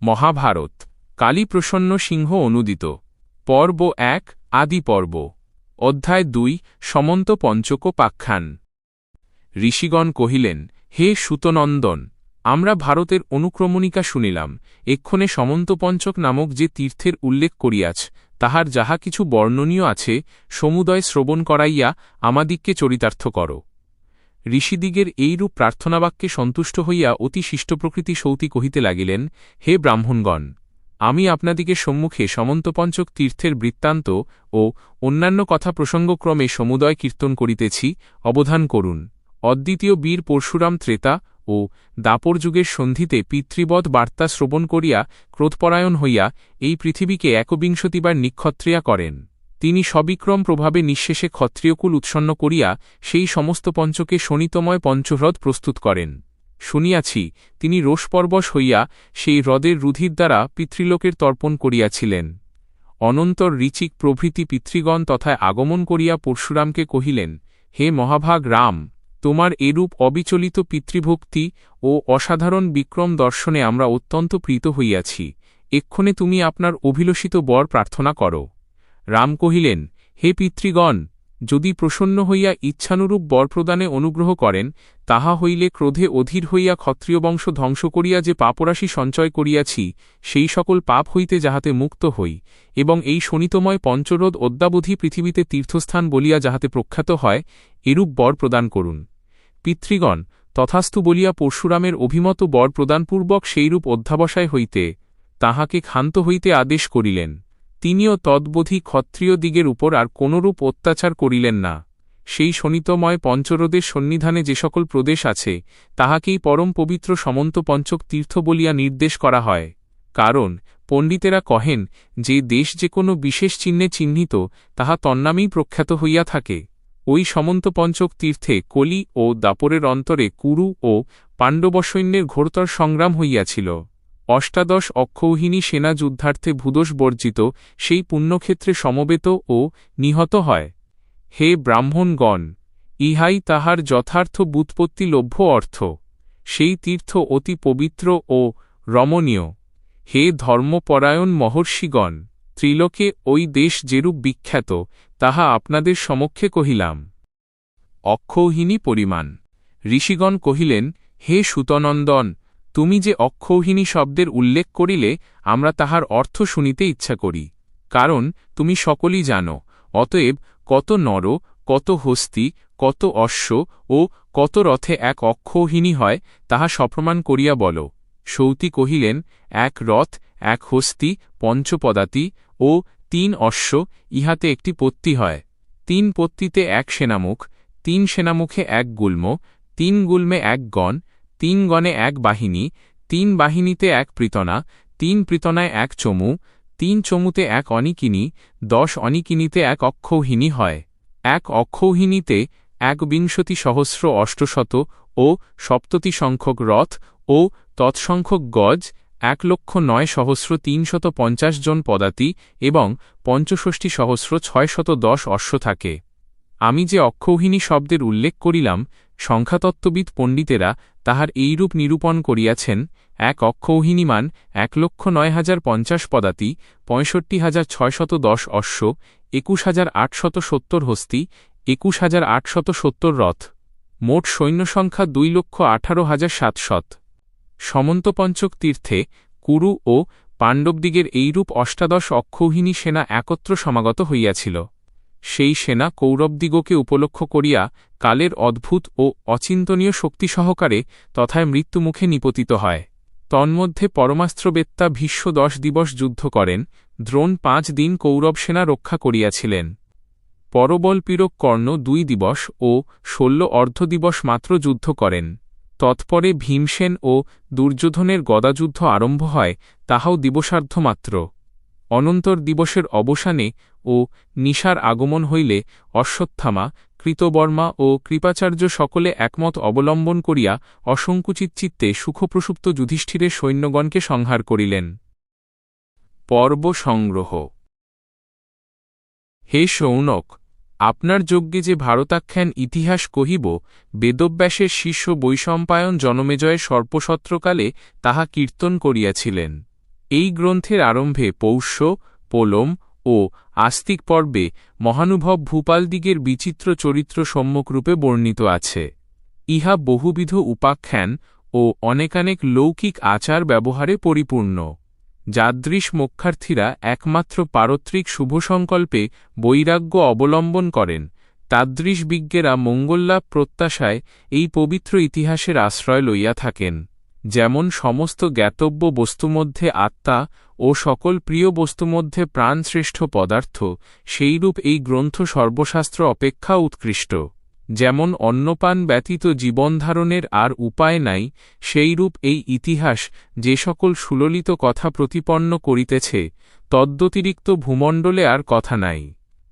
মহাভারত কালীপ্রসন্ন সিংহ অনুদিত পর্ব ১ আদি পর্ব অধ্যায় ২ সমন্ত পঞ্চকোপাখ্যান। ঋষিগণ কহিলেন, হে সুতনন্দন, আমরা ভারতের অনুক্রমণিকা শুনিলাম। এক্ষণে সমন্তপঞ্চক নামক যে তীর্থের উল্লেখ করিয়াছ, তাহার যাহা কিছু বর্ণনীয় আছে, সমুদয় শ্রবণ করাইয়া আমাদিগকে চরিতার্থ কর। ঋষিদিগের এইরূপ প্রার্থনাবাক্যে সন্তুষ্ট হইয়া অতি শিষ্টপ্রকৃতি সৌতি কহিতে লাগিলেন, হে ব্রাহ্মণগণ, আমি আপনাদিগের সম্মুখে সমন্তপঞ্চক তীর্থের বৃত্তান্ত ও অন্যান্য কথা প্রসঙ্গক্রমে সমুদয় কীর্তন করিতেছি, অবধান করুন। অদ্বিতীয় বীর পরশুরাম ত্রেতা ও দাপর যুগের সন্ধিতে পিতৃবৎ বার্তা শ্রবণ করিয়া ক্রোধপরায়ণ হইয়া এই পৃথিবীকে একবিংশতিবার নিক্ষত্রিয়া করেন। তিনি সবিক্রম প্রভাবে নিঃশেষে ক্ষত্রিয়কুল উৎসন্ন করিয়া সেই সমস্ত পঞ্চকে শোণিতময় পঞ্চহ্রদ প্রস্তুত করেন। শুনিয়াছি, তিনি রোষপরবশ হইয়া সেই হ্রদের রুধির দ্বারা পিতৃলোকের তর্পণ করিয়াছিলেন। অনন্তর ঋচিক প্রভৃতি পিতৃগণ তথায় আগমন করিয়া পরশুরামকে কহিলেন, হে মহাভাগ রাম, তোমার এরূপ অবিচলিত পিতৃভক্তি ও অসাধারণ বিক্রম দর্শনে আমরা অত্যন্ত প্রীত হইয়াছি। এক্ষণে তুমি আপনার অভিলষিত বর প্রার্থনা কর। রাম কহিলেন, হে পিতৃগণ, যদি প্রসন্ন হইয়া ইচ্ছানুরূপ বর প্রদানে অনুগ্রহ করেন, তাহা হইলে ক্রোধে অধীর হইয়া ক্ষত্রিয়বংশ ধ্বংস করিয়া যে পাপরাশি সঞ্চয় করিয়াছি, সেই সকল পাপ হইতে যাহাতে মুক্ত হই, এবং এই শোণিতময় পঞ্চরোধ অদ্যাবধি পৃথিবীতে তীর্থস্থান বলিয়া যাহাতে প্রখ্যাত হয়, এরূপ বর প্রদান করুন। পিতৃগণ তথাস্তু বলিয়া পরশুরামের অভিমত বর প্রদানপূর্বক সেইরূপ অধ্যাবসায় হইতে তাহাকে ক্ষান্ত হইতে আদেশ করিলেন। তিনিও তদ্বোধি ক্ষত্রিয়দিগের উপর আর কোনরূপ অত্যাচার করিলেন না। সেই শোণিতময় পঞ্চরোধের সন্নিধানে যে সকল প্রদেশ আছে, তাহাকেই পরম পবিত্র সমন্ত পঞ্চক তীর্থ বলিয়া নির্দেশ করা হয়। কারণ পণ্ডিতেরা কহেন, যে দেশ যে কোনো বিশেষ চিহ্নে চিহ্নিত, তাহা তন্নামেই প্রখ্যাত হইয়া থাকে। ওই সমন্ত পঞ্চক তীর্থে কলি ও দাপরের অন্তরে কুরু ও পাণ্ডবসৈন্যের ঘোরতর সংগ্রাম হইয়াছিল। অষ্টাদশ অক্ষৌহিনী সেনা যুদ্ধার্থে ভূদোষ বর্জিত সেই পুণ্যক্ষেত্রে সমবেত ও নিহত হয়। হে ব্রাহ্মণগণ, ইহাই তাহার যথার্থ ব্যুৎপত্তিলভ্য অর্থ। সেই তীর্থ অতি পবিত্র ও রমণীয়। হে ধর্মপরায়ণ মহর্ষিগণ, ত্রিলোকে ওই দেশ যেরূপ বিখ্যাত, তাহা আপনাদের সমক্ষে কহিলাম। অক্ষৌহিনী পরিমাণ। ঋষিগণ কহিলেন, হে সুতনন্দন, তুমি যে অক্ষৌহিনী শব্দের উল্লেখ করিলে, আমরা তাহার অর্থ শুনিতে ইচ্ছা করি। কারণ তুমি সকলই জানো। অতএব কত নর, কত হস্তি, কত অশ্ব ও কত রথে এক অক্ষৌহিনী হয়, তাহা সপ্রমাণ করিয়া বল। সৌতি কহিলেন, এক রথ, এক হস্তি, পঞ্চপদাতি ও ৩ অশ্ব, ইহাতে একটি পত্তি হয়। ৩ পত্তিতে এক সেনামুখ, ৩ সেনামুখে এক গুল্ম, ৩ গুল্মে এক গণ, ৩ গণে এক বাহিনী, ৩ বাহিনীতে এক পৃতনা, ৩ পৃতনায় এক চমু, ৩ চমুতে এক অনিকিনী, ১০ অনিকিনীতে এক অক্ষৌহিনী হয়। এক অক্ষৌহিনীতে ১,২০,০০০ অষ্টশত ও সপ্ততি সংখ্যক রথ ও তৎসংখ্যক গজ, ১,০৯,৩৫০ জন পদাতি এবং ৬৫,৬১০ অশ্ব থাকে। আমি যে অক্ষৌহিনী শব্দের উল্লেখ করিলাম, সংখ্যাতত্ত্ববিদ পণ্ডিতেরা তাহার এইরূপ নিরূপণ করিয়াছেন, এক অক্ষৌহিনীমান ১,০৯,০৫০ পদাতি, ৬৫,৬১০ অশ্ব, ২১,৮৭০ হস্তি, ২১,৮৭০ রথ, মোট সৈন্যসংখ্যা ২,১৮,৭০০। সমন্তপঞ্চক তীর্থে কুরু ও পাণ্ডবদিগের এইরূপ অষ্টাদশ অক্ষৌহিনী সেনা একত্র সমাগত হইয়াছিল। সেই সেনা কৌরবদিগকে উপলক্ষ করিয়া কালের অদ্ভুত ও অচিন্তনীয় শক্তি সহকারে তথায় মৃত্যুমুখে নিপতিত হয়। তন্মধ্যে পরমাস্ত্রবেত্তা ভীষ্ম ১০ দিবস যুদ্ধ করেন, দ্রোণ ৫ দিন কৌরব সেনা রক্ষা করিয়াছিলেন। পরবলপীড়ক কর্ণ ২ দিবস ও ১৬ অর্ধদিবস মাত্র যুদ্ধ করেন। তৎপরে ভীমসেন ও দুর্যোধনের গদাযুদ্ধ আরম্ভ হয়, তাহাও দিবসার্ধ মাত্র। অনন্তর দিবসের অবসানে ও নিশার আগমন হইলে অশ্বত্থামা, কৃতবর্মা ও কৃপাচার্য সকলে একমত অবলম্বন করিয়া অসংকুচিত চিত্তে সুখপ্রসুপ্ত যুধিষ্ঠিরের সৈন্যগণকে সংহার করিলেন। পর্ব সংগ্রহ। হে শৌনক, আপনার যজ্ঞে যে ভারতাখ্যান ইতিহাস কহিব, বেদব্যাসের শিষ্য বৈশম্পায়ন জনমেজয়ের সর্পসত্রকালে তাহা কীর্তন করিয়াছিলেন। এই গ্রন্থের আরম্ভে পৌষ্য, পোলম ও আস্তিক পর্বে মহানুভব ভূপালদিগের বিচিত্র চরিত্র সম্যকরূপে বর্ণিত আছে। ইহা বহুবিধ উপাখ্যান ও অনেকানেক লৌকিক আচার ব্যবহারে পরিপূর্ণ। যাদৃশ মোক্ষার্থীরা একমাত্র পারত্রিক শুভসংকল্পে বৈরাগ্য অবলম্বন করেন, তাদৃশ বিজ্ঞেরা মঙ্গললাভ প্রত্যাশায় এই পবিত্র ইতিহাসের আশ্রয় লইয়া থাকেন। যেমন সমস্ত জ্ঞাতব্য বস্তুমধ্যে আত্মা ও সকল প্রিয় বস্তুমধ্যে প্রাণশ্রেষ্ঠ পদার্থ, সেইরূপ এই গ্রন্থ সর্বশাস্ত্র অপেক্ষা উৎকৃষ্ট। যেমন অন্নপান ব্যতীত জীবনধারণের আর উপায় নাই, সেইরূপ এই ইতিহাস যে সকল সুললিত কথা প্রতিপন্ন করিতেছে, তদ্ব্যতিরিক্ত ভূমণ্ডলে আর কথা নাই।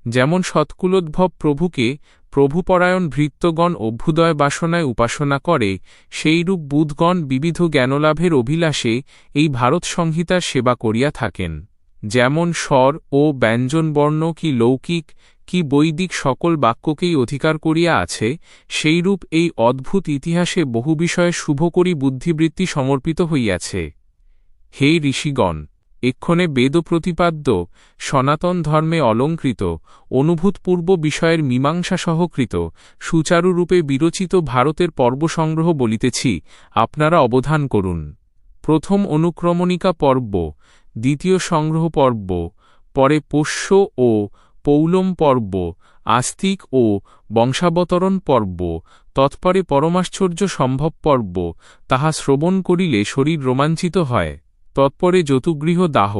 যেমন সৎকুলোদ্ভব প্রভুকে প্রভুপরায়ণ ভৃত্যগণ অভ্যুদয় বাসনায় উপাসনা করে, সেইরূপ বুধগণ বিবিধ জ্ঞানলাভের অভিলাষে এই ভারত সংহিতার সেবা করিয়া থাকেন। যেমন স্বর ও ব্যঞ্জনবর্ণ কি লৌকিক কি বৈদিক সকল বাক্যকেই অধিকার করিয়া আছে, সেইরূপ এই অদ্ভুত ইতিহাসে বহু বিষয়ে শুভকরী বুদ্ধিবৃত্তি সমর্পিত হইয়াছে। হে ঋষিগণ, এক্ষণে বেদ প্রতিপাদ্য সনাতন ধর্মে অলঙ্কৃত অনুভূতপূর্ব বিষয়ের মীমাংসা সহকৃত সুচারুরূপে বিরচিত ভারতের পর্বসংগ্রহ বলিতেছি, আপনারা অবধান করুন। প্রথম অনুক্রমণিকা পর্ব, দ্বিতীয় সংগ্রহ পর্ব, পরে পোষ্য ও পৌলম পর্ব, আস্তিক ও বংশাবতরণ পর্ব, তৎপরে পরমাশ্চর্য সম্ভব পর্ব, তাহা শ্রবণ করিলে শরীর রোমাঞ্চিত হয়। তৎপরে যতুগৃহ দাহ,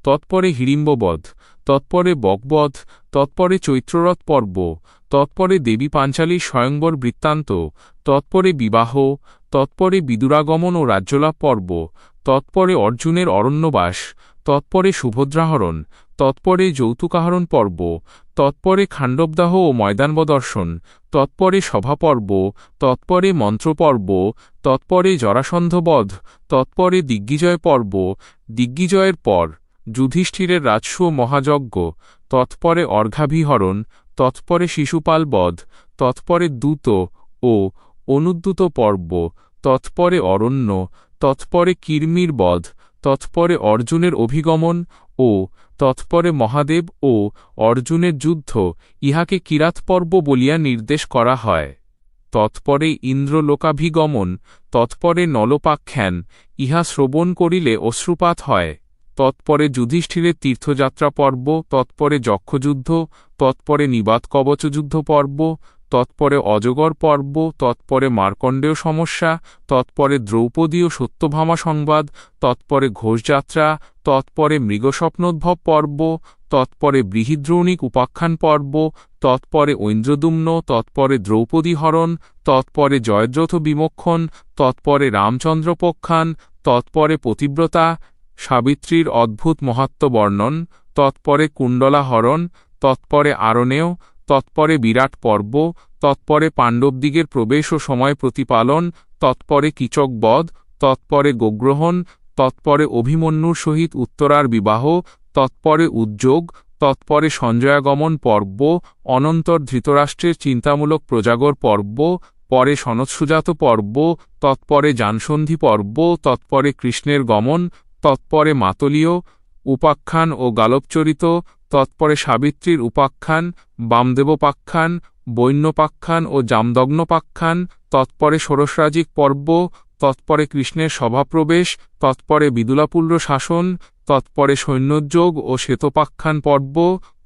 তৎপরে হিড়িম্ববধ, তৎপরে বকবধ, তৎপরে চৈত্ররথ পর্ব, তৎপরে দেবী পাঞ্চালীর স্বয়ংবর বৃত্তান্ত, তৎপরে বিবাহ, তৎপরে বিদুরাগমন ও রাজ্যলাভ পর্ব, তৎপরে অর্জুনের অরণ্যবাস, তৎপরে সুভদ্রাহরণ, তৎপরে যৌতুকাহরণ পর্ব, তৎপরে খাণ্ডবদাহ ও ময়দানবদর্শন, তৎপরে সভাপর্ব, তৎপরে মন্ত্রপর্ব, তৎপরে জরাসন্ধবধ, তৎপরে দিগ্বিজয় পর্ব, দিগ্বিজয়ের পর যুধিষ্ঠিরের রাজসূ মহাযজ্ঞ, তৎপরে অর্ঘাভিহরণ, তৎপরে শিশুপাল বধ, তৎপরে দূত ও অনুদ্যূত পর্ব, তৎপরে অরণ্য, তৎপরে কির্মির বধ, তৎপরে অর্জুনের অভিগমন ও তৎপরে মহাদেব ও অর্জুনের যুদ্ধ, ইহাকে কিরাতপর্ব বলিয়া নির্দেশ করা হয়। তৎপরে ইন্দ্রলোকাভিগমন, তৎপরে নলোপাখ্যান, ইহা শ্রবণ করিলে অশ্রুপাত হয়। তৎপরে যুধিষ্ঠিরের তীর্থযাত্রা পর্ব, তৎপরে যক্ষযুদ্ধ, তৎপরে নিবাতকবচযুদ্ধ পর্ব, তৎপরে অজগর পর্ব, তৎপরে মার্কণ্ডেয় সমস্যা, তৎপরে দ্রৌপদী ও সত্যভামা সংবাদ, তৎপরে ঘোষযাত্রা, তৎপরে মৃগস্বপ্নোদ্ভব পর্ব, তৎপরে বৃহিদ্রৌণিক উপাখ্যান পর্ব, তৎপরে ঐন্দ্রদুম্ন, তৎপরে দ্রৌপদী হরণ, তৎপরে জয়দ্রথ বিমোক্ষণ, তৎপরে রামচন্দ্রপোখ্যান, তৎপরে পতিব্রতা সাবিত্রীর অদ্ভুত মহাত্ম্য বর্ণন, তৎপরে কুণ্ডলা হরণ, তৎপরে আরণেয়, তৎপরে বিরাট পর্ব, তৎপরে পাণ্ডবদিগের প্রবেশ ও সময় প্রতিপালন, তৎপরে কীচক বধ, তৎপরে গোগ্রহণ, তৎপরে অভিমন্যুর সহিত উত্তরার বিবাহ, তৎপরে উদ্যোগ, তৎপরে সঞ্জয়াগমন পর্ব, অনন্তর ধৃতরাষ্ট্রের চিন্তামূলক প্রজাগর পর্ব, পরে সনৎসুজাত পর্ব, তৎপরে জানসন্ধি পর্ব, তৎপরে কৃষ্ণের গমন, তৎপরে মাতলীয় উপাখ্যান ও গালবচরিত, তৎপরে সাবিত্রীর উপাখ্যান, বামদেবোপাখ্যান, বৈন্যপাখ্যান ও জামদগ্নোপাখ্যান, তৎপরে ষোড়শরাজিক পর্ব, তৎপরে কৃষ্ণের সভাপ্রবেশ, তৎপরে বিদুলাপুল্য শাসন, তৎপরে সৈন্যোদ্যোগ ও শ্বেতোপাখ্যান পর্ব,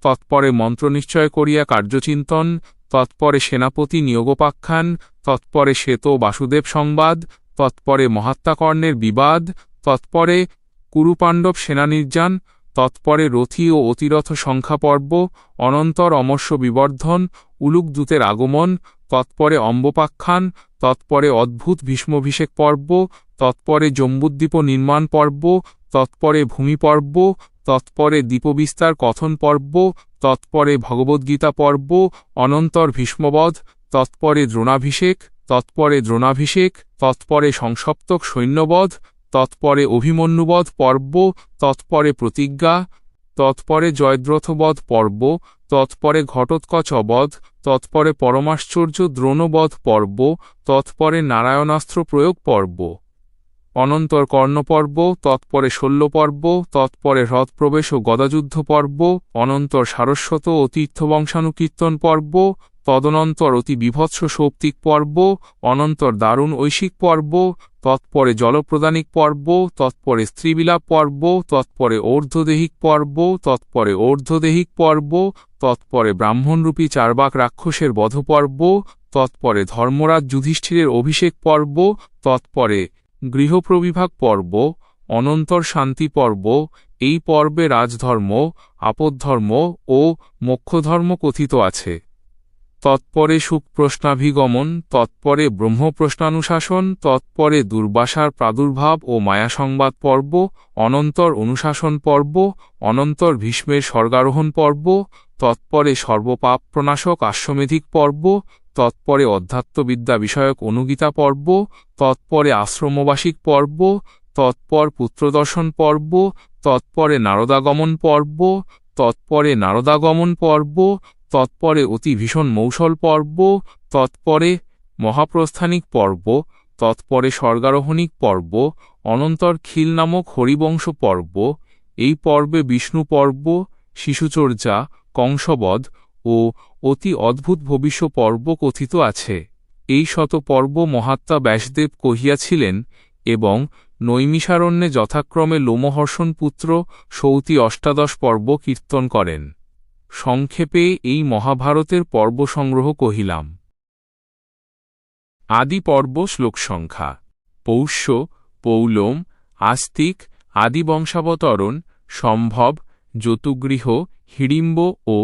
তৎপরে মন্ত্রনিশ্চয় করিয়া কার্যচিন্তন, তৎপরে সেনাপতি নিয়োগোপাখ্যান, তৎপরে শ্বেত বাসুদেব সংবাদ, তৎপরে মহাত্মাকর্ণের বিবাদ, তৎপরে কুরুপাণ্ডব সেনানির্যান, তৎপরে রথী ও অতিরথ সংখ্যা পর্ব, অনন্তর অমর্ষ বিবর্ধন, উলুকদূতের আগমন, তৎপরে অম্বোপাখ্যান, তৎপরে অদ্ভুত ভীষ্মভিষেক পর্ব, তৎপরে জম্বুদ্বীপ নির্মাণ পর্ব, তৎপরে ভূমি পর্ব, তৎপরে দ্বীপবিস্তার কথন পর্ব, তৎপরে ভগবদ্গীতা পর্ব, অনন্তর ভীষ্মবধ, তৎপরে দ্রোণাভিষেক, তৎপরে দ্রোণাভিষেক, তৎপরে সংসপ্তক সৈন্যবধ, তৎপরে অভিমন্যুবধ পর্ব, তৎপরে প্রতিজ্ঞা, তৎপরে জয়দ্রথবধ পর্ব, তৎপরে ঘটোৎকচ বধ, তৎপরে পরমাশ্চর্য দ্রোণবধ পর্ব, তৎপরে নারায়ণাস্ত্র প্রয়োগ পর্ব। অনন্তর কর্ণপর্ব, তৎপরে শল্যপর্ব, তৎপরে হ্রদপ্রবেশ ও গদাযুদ্ধ পর্ব, অনন্তর সারস্বত ও তীর্থবংশানুকীর্তন পর্ব, তদনন্তর অতি বিভৎস সৌপ্তিক পর্ব, অনন্তর দারুণ ঐশিক পর্ব, তৎপরে জলপ্রদানিক পর্ব, তৎপরে স্ত্রীবিলাপ পর্ব, তৎপরে ঊর্ধ্বদেহিক পর্ব, তৎপরে ঊর্ধ্বদেহিক পর্ব, তৎপরে ব্রাহ্মণরূপী চারবাক রাক্ষসের বধপর্ব, তৎপরে ধর্মরাজ যুধিষ্ঠিরের অভিষেক পর্ব, তৎপরে গৃহপ্রবিভাগ পর্ব, অনন্তর শান্তি পর্ব। এই পর্বে রাজধর্ম, আপদ্ধর্ম ও মোক্ষধর্ম কথিত আছে। তৎপরে সুখপ্রশ্নাভিগমন, তৎপরে ব্রহ্মপ্রশ্নানুশাসন, তৎপরে দুর্বাসার প্রাদুর্ভাব ও মায়াসংবাদ পর্ব, অনন্তর অনুশাসন পর্ব, অনন্তর ভীষ্মের স্বর্গারোহণ পর্ব, তৎপরে সর্বপাপ প্রণাশক আশ্বমেধিক পর্ব, তৎপরে অধ্যাত্মবিদ্যা বিষয়ক অনুগীতা পর্ব, তৎপরে আশ্রমবাসিক পর্ব, তৎপর পুত্রদর্শন পর্ব, তৎপরে নারদাগমন পর্ব, তৎপরে নারদাগমন পর্ব, তৎপরে অতি ভীষণ মৌসল পর্ব, তৎপরে মহাপ্রস্থানিক পর্ব, তৎপরে স্বর্গারোহণিক পর্ব, অনন্তর খিল নামক হরিবংশ পর্ব। এই পর্বে বিষ্ণু পর্ব, শিশুচর্যা, কংসবধ ও অতি অদ্ভুত ভবিষ্য পর্ব কথিত আছে। এই শত পর্ব মহাত্মা ব্যাসদেব কহিয়াছিলেন এবং নৈমিষারণ্যে যথাক্রমে লোমহর্ষণ পুত্র সৌতি অষ্টাদশ পর্ব কীর্তন করেন। সংক্ষেপে এই মহাভারতের পর্ব সংগ্রহ কহিলাম। আদি পর্ব শ্লোক সংখ্যা: পৌষ্য, পৌলম, আস্তিক, আদিবংশাবতরণ, সম্ভব, যতুগৃহ, হিড়িম্ব ও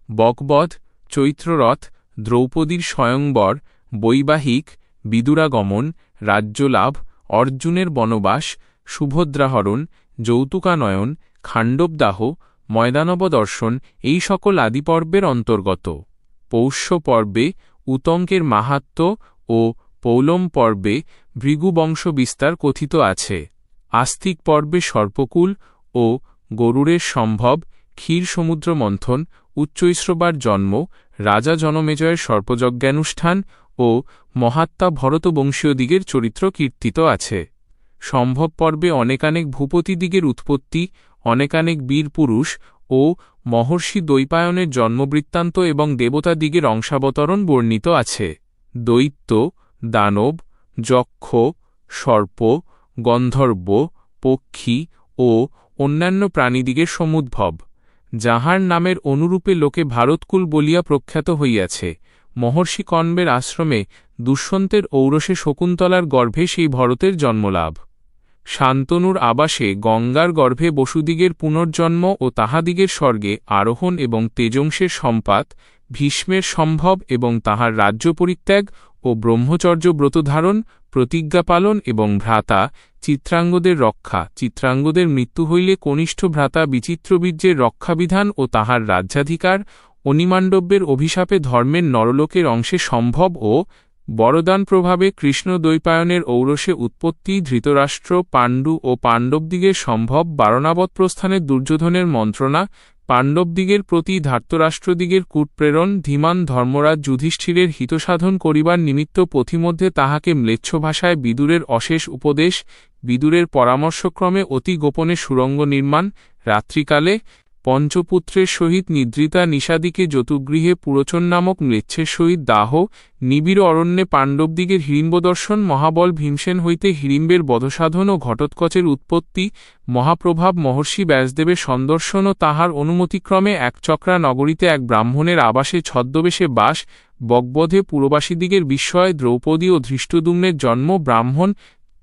বকবধ, চৈত্ররথ, দ্রৌপদীর স্বয়ংবর, বৈবাহিক, বিদুরাগমন, রাজ্যলাভ, অর্জুনের বনবাস, সুভদ্রাহরণ, যৌতুকানয়ন, খাণ্ডবদাহ, ময়দানবদর্শন এই সকল আদিপর্বের অন্তর্গত। পৌষ্য পর্বে উতঙ্কের মাহাত্ম্য ও পৌলম পর্বে ভৃগুবংশ বিস্তার কথিত আছে। আস্তিক পর্বে সর্পকুল ও গরুড়ের সম্ভব, ক্ষীর সমুদ্র মন্থন, উচ্চৈশ্রবার জন্ম, রাজা জনমেজয়ের সর্পযজ্ঞানুষ্ঠান ও মহাত্মা ভরতবংশীয়দিগের চরিত্র কীর্তিত আছে। সম্ভব পর্বে অনেকানেক ভূপতিদিগের উৎপত্তি, অনেকানেক বীর পুরুষ ও মহর্ষি দ্বৈপায়নের জন্মবৃত্তান্ত এবং দেবতাদিগের অংশাবতরণ বর্ণিত আছে। দৈত্য, দানব, যক্ষ, সর্প, গন্ধর্ব, পক্ষী ও অন্যান্য প্রাণীদিগের সমুদ্ভব, যাহার নামের অনুরূপে লোকে ভারতকুল বলিয়া প্রখ্যাত হইয়াছে। মহর্ষি কণ্বের আশ্রমে দুষ্যন্তের ঔরসে শকুন্তলার গর্ভে সেই ভরতের জন্মলাভ। শান্তনুর আবাসে গঙ্গার গর্ভে বসুদিগের পুনর্জন্ম ও তাহাদিগের স্বর্গে আরোহণ এবং তেজংশের সম্পাত, ভীষ্মের সম্ভব এবং তাহার রাজ্য পরিত্যাগ ও ব্রহ্মচর্য ব্রতধারণ, প্রতিজ্ঞা পালন এবং ভ্রাতা চিত্রাঙ্গদের রক্ষা, চিত্রাঙ্গদের মৃত্যু হইলে কনিষ্ঠ ভ্রাতা বিচিত্রবীর্যের রক্ষাবিধান ও তাহার রাজ্যাধিকার, অনিমাণ্ডব্যের অভিশাপে ধর্মের নরলোকের অংশে সম্ভব ও বরদান প্রভাবে কৃষ্ণ দ্বৈপায়নের ঔরসে উৎপত্তি, ধৃতরাষ্ট্র, পাণ্ডু ও পাণ্ডবদিগের সম্ভব, বারণাবৎ প্রস্থানের দুর্যোধনের মন্ত্রণা, পাণ্ডবদিগের প্রতি ধার্তরাষ্ট্রদিগের কূটপ্রেরণ, ধীমান ধর্মরাজ যুধিষ্ঠিরের হিতসাধন করিবার নিমিত্ত পথিমধ্যে তাহাকে ম্লেচ্ছ ভাষায় বিদুরের অশেষ উপদেশ, বিদুরের পরামর্শক্রমে অতি গোপনে সুরঙ্গ নির্মাণ, রাত্রিকালে পঞ্চপুত্রের সহিত নিদ্রিতা নিষাদিকে যতুগৃহে পুরোচন নামক ম্লেচ্ছের সহিত দাহ, নিবিড় অরণ্যে পাণ্ডবদিগের হিড়িম্বদর্শন, মহাবল ভীমসেন হইতে হিড়িম্বের বধসাধন ও ঘটোৎকচের উৎপত্তি, মহাপ্রভাব মহর্ষি ব্যাসদেবের সন্দর্শন ও তাহার অনুমতিক্রমে একচক্রা নগরীতে এক ব্রাহ্মণের আবাসে ছদ্মবেশে বাস, বকবধে পুরবাসীদিগের বিস্ময়, দ্রৌপদী ও ধৃষ্টদ্যুম্নের জন্ম, ব্রাহ্মণ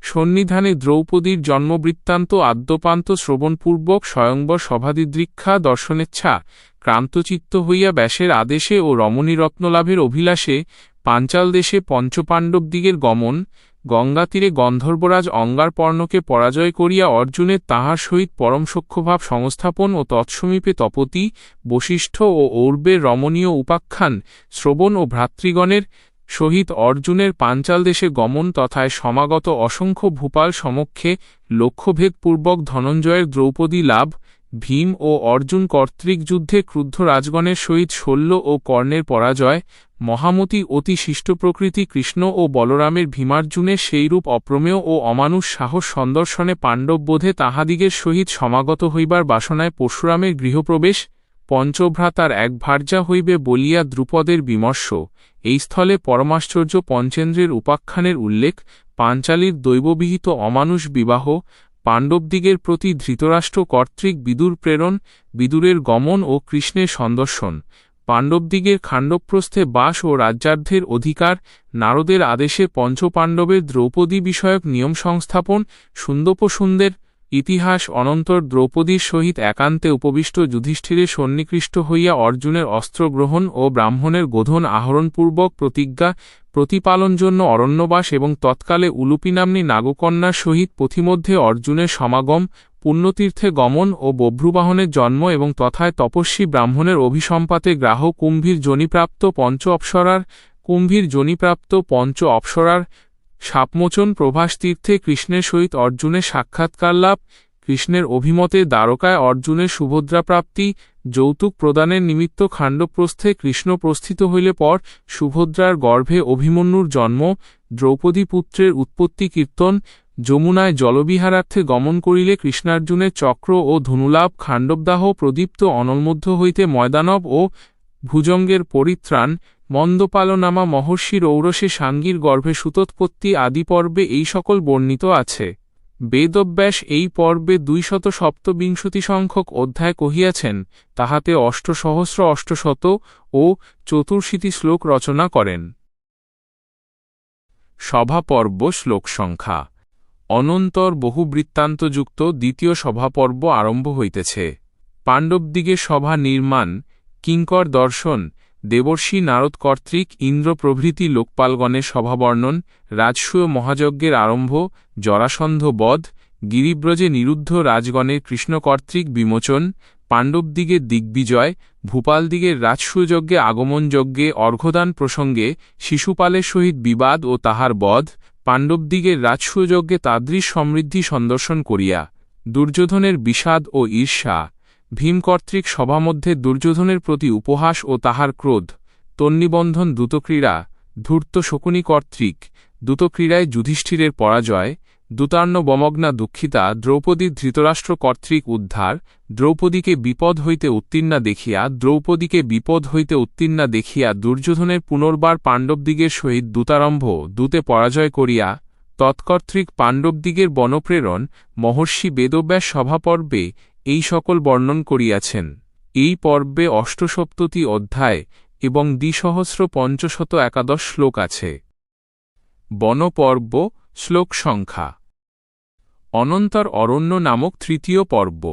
সন্নিধানে দ্রৌপদীর জন্মবৃত্তান্ত আদ্যপান্ত শ্রবণপূর্বক স্বয়ংবর সভাদিদৃক্ষা দর্শনেচ্ছা, ক্রান্তচিত্ত হইয়া ব্যাসের আদেশে ও রমণীরত্নলাভের অভিলাষে পাঞ্চাল দেশে পঞ্চপাণ্ডবদিগের গমন, গঙ্গাতীরে গন্ধর্বরাজ অঙ্গারপর্ণকে পরাজয় করিয়া অর্জুনের তাহার সহিত পরম সখ্যভাব সংস্থাপন ও তৎসমীপে তপতি, বশিষ্ঠ ও ঔর্বের রমণীয় উপাখ্যান শ্রবণ ও ভ্রাতৃগণের সহিত অর্জুনের পাঞ্চাল দেশে গমন তথায় সমাগত অসংখ্য ভূপাল সমক্ষে লক্ষ্যভেদপূর্বক ধনঞ্জয়ের দ্রৌপদী লাভ, ভীম ও অর্জুন কর্তৃক যুদ্ধে ক্রুদ্ধ রাজগণের সহিত শল্য ও কর্ণের পরাজয়, মহামতি অতি শিষ্ট প্রকৃতি কৃষ্ণ ও বলরামের ভীমার্জুনের সেইরূপ অপ্রমেয় ও অমানুষ সাহস সন্দর্শনে পাণ্ডববোধে তাহাদিগের সহিত সমাগত হইবার বাসনায় পরশুরামের গৃহপ্রবেশ, পঞ্চভ্রাতার এক ভার্যা হইবে বলিয়া দ্রুপদের বিমর্ষ, এই স্থলে পরমাশ্চর্য পঞ্চেন্দ্রের উপাখ্যানের উল্লেখ, পাঞ্চালীর দৈববিহিত অমানুষ বিবাহ, পাণ্ডবদিগের প্রতি ধৃতরাষ্ট্র কর্তৃক বিদুর প্রেরণ, বিদুরের গমন ও কৃষ্ণের সন্দর্শন, পাণ্ডবদিগের খাণ্ডবপ্রস্থে বাস ও রাজ্যার্ধের অধিকার, নারদের আদেশে পঞ্চপাণ্ডবের দ্রৌপদী বিষয়ক নিয়ম সংস্থাপন, সুন্দোপসুন্দের ইতিহাস, অনন্তর দ্রৌপদীর সহিত একান্তে উপবিষ্ট যুধিষ্ঠিরের সন্নিকৃষ্ট হইয়া অর্জুনের অস্ত্রগ্রহণ ও ব্রাহ্মণের গোধন আহরণপূর্বক প্রতিজ্ঞা প্রতিপালন জন্য অরণ্যবাস এবং তৎকালে উলুপী নাম্নী নাগকন্যার সহিত পথিমধ্যে অর্জুনের সমাগম, পুণ্যতীর্থে গমন ও বভ্রুবাহনের জন্ম এবং তথায় তপস্বী ব্রাহ্মণের অভিসম্পাতে গ্রাহ কুম্ভীর যোনিপ্রাপ্ত পঞ্চ অপ্সরার সাপমোচন, প্রভাস তীর্থে কৃষ্ণের সহিত অর্জুনের সাক্ষাৎকার লাভ, কৃষ্ণের অভিমতে দ্বারকায় অর্জুনের সুভদ্রাপ্রাপ্তি, যৌতুক প্রদানের নিমিত্ত খাণ্ডবপ্রস্থে কৃষ্ণ প্রস্থিত হইলে পর সুভদ্রার গর্ভে অভিমন্যুর জন্ম, দ্রৌপদী পুত্রের উৎপত্তি কীর্তন, যমুনায় জলবিহারার্থে গমন করিলে কৃষ্ণার্জুনের চক্র ও ধনুলাভ, খাণ্ডবদাহ প্রদীপ্ত অনলমধ্য হইতে ময়দানব ও ভুজঙ্গের পরিত্রাণ, মন্দপালনামা মহর্ষির ঔরসে সাঙ্গীর গর্ভে সুতোৎপত্তি আদি পর্বে এই সকল বর্ণিত আছে। বেদব্যাস এই পর্বে 227 সংখ্যক অধ্যায় কহিয়াছেন, তাহাতে 8,800 ও 84 শ্লোক রচনা করেন। সভাপর্ব শ্লোক সংখ্যা। অনন্তর বহুবৃত্তান্তযুক্ত দ্বিতীয় সভাপর্ব আরম্ভ হইতেছে। পাণ্ডবদিগের সভা নির্মাণ, কিঙ্কর দর্শন, দেবর্ষি নারদ কর্তৃক ইন্দ্র প্রভৃতি লোকপালগণের সভাবর্ণন, রাজসূয় মহাযজ্ঞের আরম্ভ, জরাসন্ধ বধ, গিরিব্রজে নিরুদ্ধ রাজগণের কৃষ্ণ কর্তৃক বিমোচন, পাণ্ডবদিগের দিগ্বিজয়, ভূপালদিগের রাজসূয়যজ্ঞে আগমনযজ্ঞে অর্ঘ্যদান প্রসঙ্গে শিশুপালের সহিত বিবাদ ও তাহার বধ, পাণ্ডবদিগের রাজসূয়যজ্ঞে তাদৃশ সমৃদ্ধি সন্দর্শন করিয়া দুর্যোধনের বিষাদ ও ঈর্ষা, ভীম কর্তৃক সভামধ্যে দুর্যোধনের প্রতি উপহাস ও তাহার ক্রোধ, তন্নিবন্ধন দ্যুতক্রীড়া, ধূর্ত শকুনি কর্তৃক দ্যুতক্রীড়ায় যুধিষ্ঠিরের পরাজয়, দূতার্ণবমগ্না দুঃখিতা দ্রৌপদীর ধৃতরাষ্ট্র কর্তৃক উদ্ধার, দ্রৌপদীকে বিপদ হইতে দেখিয়া দুর্যোধনের পুনর্বার পাণ্ডবদিগের সহিত দূতারম্ভ, দূতে পরাজয় করিয়া তৎকর্তৃক পাণ্ডবদিগের বনপ্রেরণ, মহর্ষি বেদব্যাস সভাপর্বে এই সকল বর্ণন করিয়াছেন। এই পর্বে ৮৭ অধ্যায় এবং ২,৫১১ শ্লোক আছে। বনপর্ব শ্লোক সংখ্যা। অনন্তর অরণ্য নামক তৃতীয় পর্ব।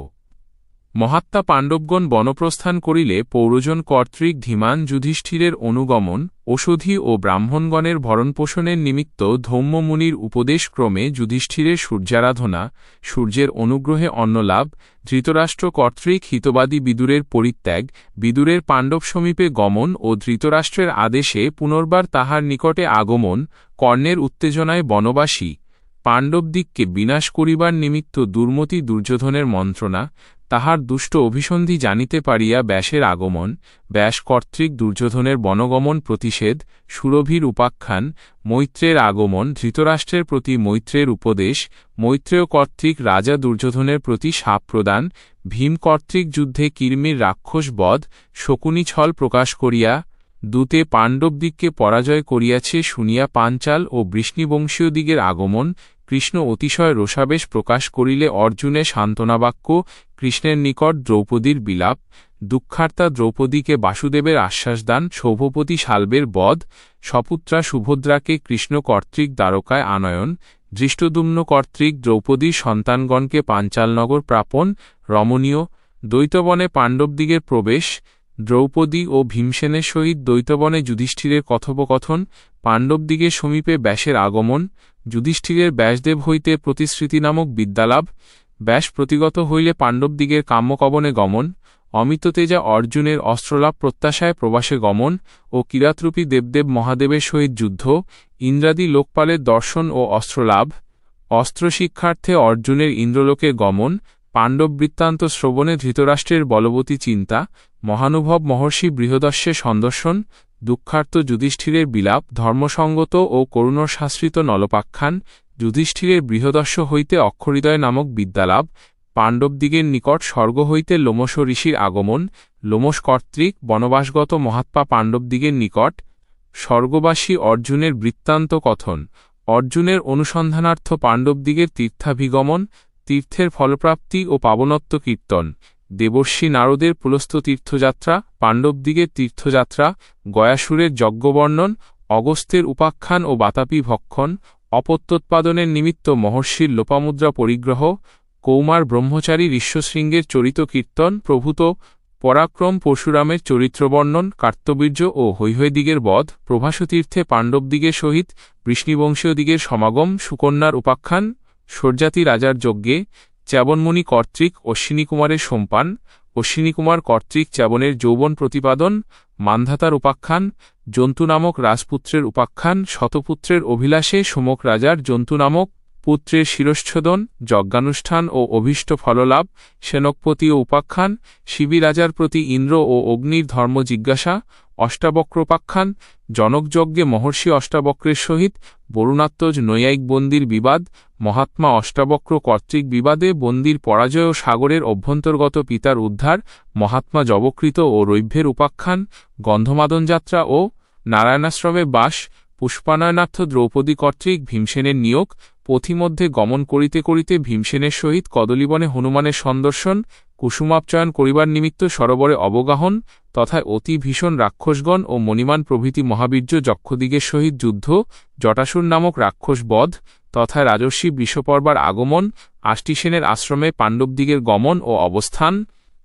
মহাত্মা পাণ্ডবগণ বনপ্রস্থান করিলে পৌরজন কর্তৃক ধীমান যুধিষ্ঠিরের অনুগমন, ওষধি ও ব্রাহ্মণগণের ভরণপোষণের নিমিত্ত ধৌম্যমুনির উপদেশক্রমে যুধিষ্ঠিরের সূর্যারাধনা, সূর্যের অনুগ্রহে অন্নলাভ, ধৃতরাষ্ট্র কর্তৃক হিতবাদী বিদুরের পরিত্যাগ, বিদুরের পাণ্ডব সমীপে গমন ও ধৃতরাষ্ট্রের আদেশে পুনর্বার তাহার নিকটে আগমন, কর্ণের উত্তেজনায় বনবাসী, পাণ্ডবদিগকে বিনাশ করিবার নিমিত্ত দুর্মতি দুর্যোধনের মন্ত্রণা, তাহার দুষ্ট অভিসন্ধি জানিতে পারিয়া ব্যাসের আগমন, ব্যাস কর্তৃক দুর্যোধনের বনগমন প্রতিষেধ, সুরভির উপাখ্যান, মৈত্রের আগমন, ধৃতরাষ্ট্রের প্রতি মৈত্রের উপদেশ, মৈত্রেয় কর্তৃক রাজা দুর্যোধনের প্রতি শাপ প্রদান, ভীম কর্তৃক যুদ্ধে কির্মির রাক্ষস বধ, শকুনি ছল প্রকাশ করিয়া দূতে পাণ্ডবদিগকে পরাজয় করিয়াছে শুনিয়া পাঞ্চাল ও বৃষ্ণিবংশীয়দিগের আগমন, কৃষ্ণ অতিশয় রোষাবেশ প্রকাশ করিলে অর্জুনের সান্ত্বনাবাক্য, কৃষ্ণের নিকট দ্রৌপদীর বিলাপ, দুঃখার্তা দ্রৌপদীকে বাসুদেবের আশ্বাসদান, সৌভপতি শাল্বের বধ, সপুত্রা সুভদ্রাকে কৃষ্ণ কর্তৃক দ্বারকায় আনয়ন, ধৃষ্টদ্যুম্ন কর্তৃক দ্রৌপদীর সন্তানগণকে পাঞ্চালনগর প্রাপণ, রমণীয় দ্বৈতবনে পাণ্ডবদিগের প্রবেশ, দ্রৌপদী ও ভীমসেনের সহিত দ্বৈতবনে যুধিষ্ঠিরের কথোপকথন, পাণ্ডবদিগের সমীপে ব্যাসের আগমন, যুধিষ্ঠিরের ব্যাসদেব হইতে প্রতিশ্রুতি নামক বিদ্যালাভ, ব্যাস প্রতিগত হইলে পাণ্ডবদিগের কাম্যকবনে গমন, অমিততেজা অর্জুনের অস্ত্রলাভ প্রত্যাশায় প্রবাসে গমন ও কিরাতরূপী দেবদেব মহাদেবের সহিত যুদ্ধ, ইন্দ্রাদি লোকপালের দর্শন ও অস্ত্রলাভ, অস্ত্রশিক্ষার্থে অর্জুনের ইন্দ্রলোকে গমন, পাণ্ডব বৃত্তান্ত শ্রবণে ধৃতরাষ্ট্রের বলবতী চিন্তা, মহানুভব মহর্ষি বৃহদস্যের সন্দর্শন, দুঃখার্ত যুধিষ্ঠিরের বিলাপ, ধর্মসঙ্গত ও করুণাশ্রিত নলোপাখ্যান, যুধিষ্ঠিরের বৃহদস্য হইতে অক্ষরিদয় নামক বিদ্যালাভ, পাণ্ডবদিগের নিকট স্বর্গ হইতে লোমশ ঋষির আগমন, লোমশ কর্তৃক বনবাসগত মহাত্মা পাণ্ডবদিগের নিকট স্বর্গবাসী অর্জুনের বৃত্তান্ত কথন, অর্জুনের অনুসন্ধানার্থ পাণ্ডবদিগের তীর্থাভিগমন, তীর্থের ফলপ্রাপ্তি ও পাবনত্ব কীর্তন, দেবর্ষি নারদের পুলস্ত্য তীর্থযাত্রা, পাণ্ডবদিগের তীর্থযাত্রা, গয়াসুরের যজ্ঞবর্ণন, অগস্ত্যের উপাখ্যান ও বাতাপি ভক্ষণ, অপত্যোৎপাদনের নিমিত্ত মহর্ষির লোপামুদ্রা পরিগ্রহ, কৌমার ব্রহ্মচারী ঋষ্যশৃঙ্গের চরিত কীর্তন প্রভূত, পরাক্রম পরশুরামের চরিত্রবর্ণন, কার্তবীর্য ও হৈহয়দিগের বধ, প্রভাসতীর্থে পাণ্ডবদিগের সহিত বৃষ্ণিবংশীয়দিগের সমাগম, সুকন্যার উপাখ্যান, সর্যাতি রাজার যজ্ঞে চ্যবনমুনি কর্তৃক অশ্বিনীকুমারের সোমপান, অশ্বিনীকুমার কর্তৃক চ্যবনের যৌবন প্রতিপাদন, মান্ধাতার উপাখ্যান, জন্তু নামক রাজপুত্রের উপাখ্যান, শতপুত্রের অভিলাষে সোমক রাজার জন্তু নামক পুত্রের শিরশ্ছোদন, যজ্ঞানুষ্ঠান ও অভীষ্ট ফললাভ, সেনকপতি ও উপাখ্যান, শিবী রাজার প্রতি ইন্দ্র ও অগ্নির ধর্ম জিজ্ঞাসা, অষ্টাবক্রোপাখ্যান, জনকযজ্ঞে মহর্ষি অষ্টাবক্রের সহিত বরুণাত্মজ নৈয়ায়িক বন্দির বিবাদ, মহাত্মা অষ্টাবক্র কর্তৃক বিবাদে বন্দির পরাজয় ও সাগরের অভ্যন্তর্গত পিতার উদ্ধার, মহাত্মা যবকৃত ও রৈভ্যের উপাখ্যান, গন্ধমাদন যাত্রা ও নারায়ণাশ্রমে বাস, পুষ্পানয়নার্থ দ্রৌপদী কর্তৃক ভীমসেনের নিয়োগ, পথিমধ্যে গমন করিতে করিতে ভীমসেনের সহিত কদলীবনে হনুমানের সন্দর্শন, কুসুমাপচয়ন করিবার নিমিত্ত সরোবরে অবগাহন, তথায় অতি ভীষণ রাক্ষসগণ ও মণিমান প্রভৃতি মহাবীর্য যক্ষদিগের সহিত যুদ্ধ, জটাসুর নামক রাক্ষস বধ, তথায় রাজর্ষি বৃষপর্বার আগমন, আষ্টিসেনের আশ্রমে পাণ্ডবদিগের গমন ও অবস্থান,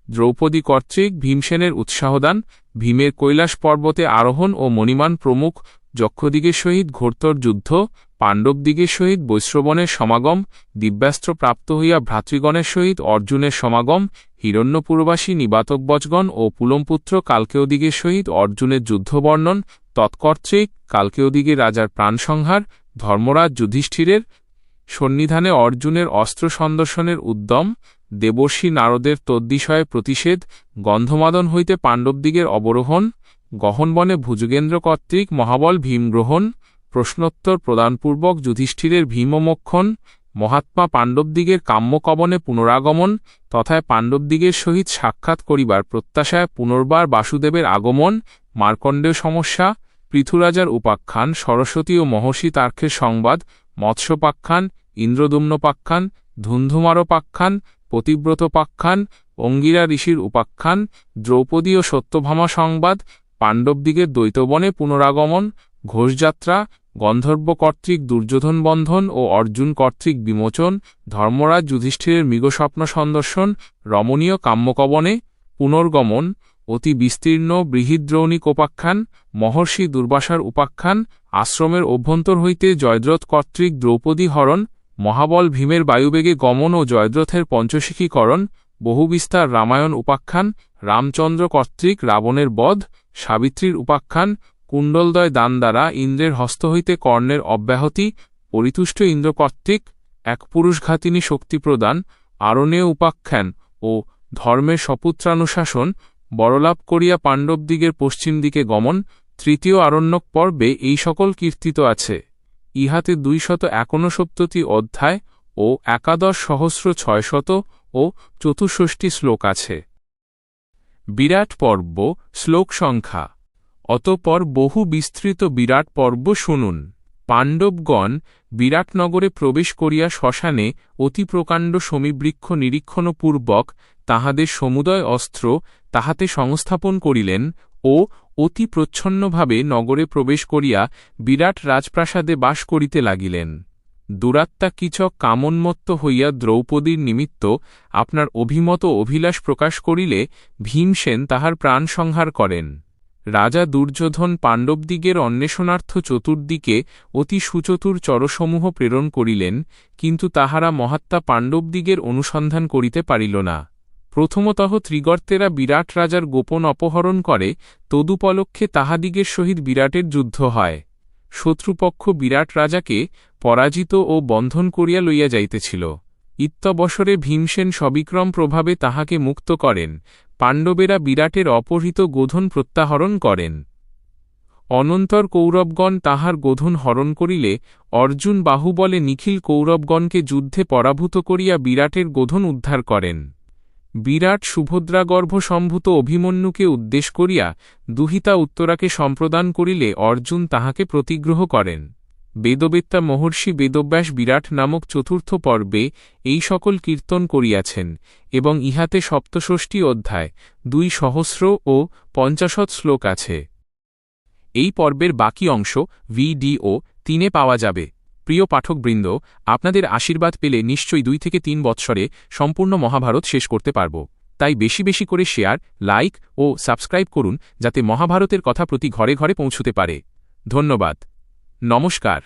দ্রৌপদী কর্তৃক ভীমসেনের উৎসাহদান, ভীমের কৈলাস পর্বতে আরোহণ ও মণিমান প্রমুখ যক্ষদিগের সহিত ঘোরতর যুদ্ধ, পাণ্ডবদিগের সহিত বৈশ্রবণের সমাগম, দিব্যাস্ত্র প্রাপ্ত হইয়া ভ্রাতৃগণের সহিত অর্জুনের সমাগম, হিরণ্যপুরবাসী নিবাতকবচগণ ও পুলমপুত্র কালকেয়দিগের সহিত অর্জুনের যুদ্ধবর্ণন, তৎকর্তৃক কালকেয়দিগের রাজার প্রাণসংহার, ধর্মরাজ যুধিষ্ঠিরের সন্নিধানে অর্জুনের অস্ত্র সন্দর্শনের উদ্যম, দেবর্ষি নারদের তদ্বিষয়ে প্রতিষেধ, গন্ধমাদন হইতে পাণ্ডবদিগের অবরোহণ, গহনবনে ভুজগেন্দ্র কর্তৃক মহাবল ভীমগ্রহণ, প্রশ্নোত্তর প্রদানপূর্বক যুধিষ্ঠিরের ভীমমোক্ষণ, মহাত্মা পাণ্ডবদিগের কাম্যকবনে পুনরাগমন, তথায় পাণ্ডবদিগের সহিত সাক্ষাৎ করিবার প্রত্যাশায় পুনর্বার বাসুদেবের আগমন, মার্কণ্ডেয় সমস্যা, পৃথুরাজার উপাখ্যান, সরস্বতী ও মহর্ষি তার্ক্ষের সংবাদ, মৎস্যপাখ্যান, ইন্দ্রদুম্নোপাখ্যান, ধুন্ধুমারোপাখ্যান, পতিব্রতোপাখ্যান, অঙ্গিরা ঋষির উপাখ্যান, দ্রৌপদী ও সত্যভামা সংবাদ, পাণ্ডবদিগের দ্বৈতবনে পুনরাগমন, ঘোষযাত্রা, গন্ধর্ব কর্তৃক দুর্যোধন বন্ধন ও অর্জুন কর্তৃক বিমোচন, ধর্মরাজ যুধিষ্ঠিরের মৃগস্বপ্ন সন্দর্শন, রমণীয় কাম্যকবনে পুনর্গমন, অতি বিস্তীর্ণ বৃহিদ্রৌণিক উপাখ্যান, মহর্ষি দুর্বাসার উপাখ্যান, আশ্রমের অভ্যন্তর হইতে জয়দ্রথ কর্তৃক দ্রৌপদী হরণ, মহাবল ভীমের বায়ুবেগে গমন ও জয়দ্রথের পঞ্চশিখীকরণ, বহুবিস্তার রামায়ণ উপাখ্যান, রামচন্দ্র কর্তৃক রাবণের বধ, সাবিত্রীর উপাখ্যান, কুণ্ডলদয় দান দ্বারা ইন্দ্রের হস্ত হইতে কর্ণের অব্যাহতি, পরিতুষ্ট ইন্দ্র কর্তৃক এক পুরুষঘাতিনী শক্তি প্রদান, আরণ্যেয় উপাখ্যান ও ধর্মের সপুত্রানুশাসন, বড়লাভ করিয়া পাণ্ডবদিগের পশ্চিম দিকে গমন, তৃতীয় আরণ্যক পর্বে এই সকল কীর্তিত আছে। ইহাতে 259 অধ্যায় ও 11,600 ও 64 শ্লোক আছে। বিরাট পর্ব শ্লোক সংখ্যা। অতঃপর বহু বিস্তৃত বিরাট পর্ব শুনুন। পাণ্ডবগণ বিরাটনগরে প্রবেশ করিয়া শ্মশানে অতি প্রকাণ্ড শমীবৃক্ষ নিরীক্ষণপূর্বক তাহাদের সমুদয় অস্ত্র তাহাতে সংস্থাপন করিলেন ও অতি প্রচ্ছন্নভাবে নগরে প্রবেশ করিয়া বিরাট রাজপ্রাসাদে বাস করিতে লাগিলেন। দুরাত্মা কিচক কামোন্মত্ত হইয়া দ্রৌপদীর নিমিত্ত আপনার অভিমত অভিলাষ প্রকাশ করিলে ভীমসেন তাহার প্রাণ সংহার করেন। রাজা দুর্যোধন পাণ্ডবদিগের অন্বেষণার্থ চতুর্দিকে অতি সুচতুর চরসমূহ প্রেরণ করিলেন, কিন্তু তাহারা মহাত্মা পাণ্ডবদিগের অনুসন্ধান করিতে পারিল না। প্রথমতঃ ত্রিগর্তেরা বিরাট রাজার গোপন অপহরণ করে, তদুপলক্ষে তাহাদিগের সহিত বিরাটের যুদ্ধ হয়। শত্রুপক্ষ বিরাট রাজাকে পরাজিত ও বন্ধন করিয়া লইয়া যাইতেছিল। ইত্যবসরে ভীমসেন সবিক্রম প্রভাবে তাহাকে মুক্ত করেন। পাণ্ডবেরা বিরাটের অপহৃত গোধন প্রত্যাহরণ করেন। অনন্তর কৌরবগণ তাহার গোধন হরণ করিলে অর্জুন বাহুবলে নিখিল কৌরবগণকে যুদ্ধে পরাভূত করিয়া বিরাটের গোধন উদ্ধার করেন। বিরাট সুভদ্রাগর্ভ সম্ভূত অভিমন্যুকে উদ্দেশ করিয়া দুহিতা উত্তরাকে সম্প্রদান করিলে অর্জুন তাহাকে প্রতিগ্রহ করেন। বেদবেত্তা মহর্ষি বেদব্যাস বিরাট নামক চতুর্থ পর্বে এই সকল কীর্তন করিয়াছেন এবং ইহাতে ৬৭ অধ্যায় ২০০ ও ৫০ শ্লোক আছে। এই পর্বের বাকি অংশ ভিডিও ৩-এ পাওয়া যাবে। প্রিয় পাঠকবৃন্দ, আপনাদের আশীর্বাদ পেলে নিশ্চয়ই ২ থেকে ৩ বৎসরে সম্পূর্ণ মহাভারত শেষ করতে পারব। তাই বেশি বেশি করে শেয়ার, লাইক ও সাবস্ক্রাইব করুন যাতে মহাভারতের কথা প্রতি ঘরে ঘরে পৌঁছতে পারে। ধন্যবাদ। নমস্কার।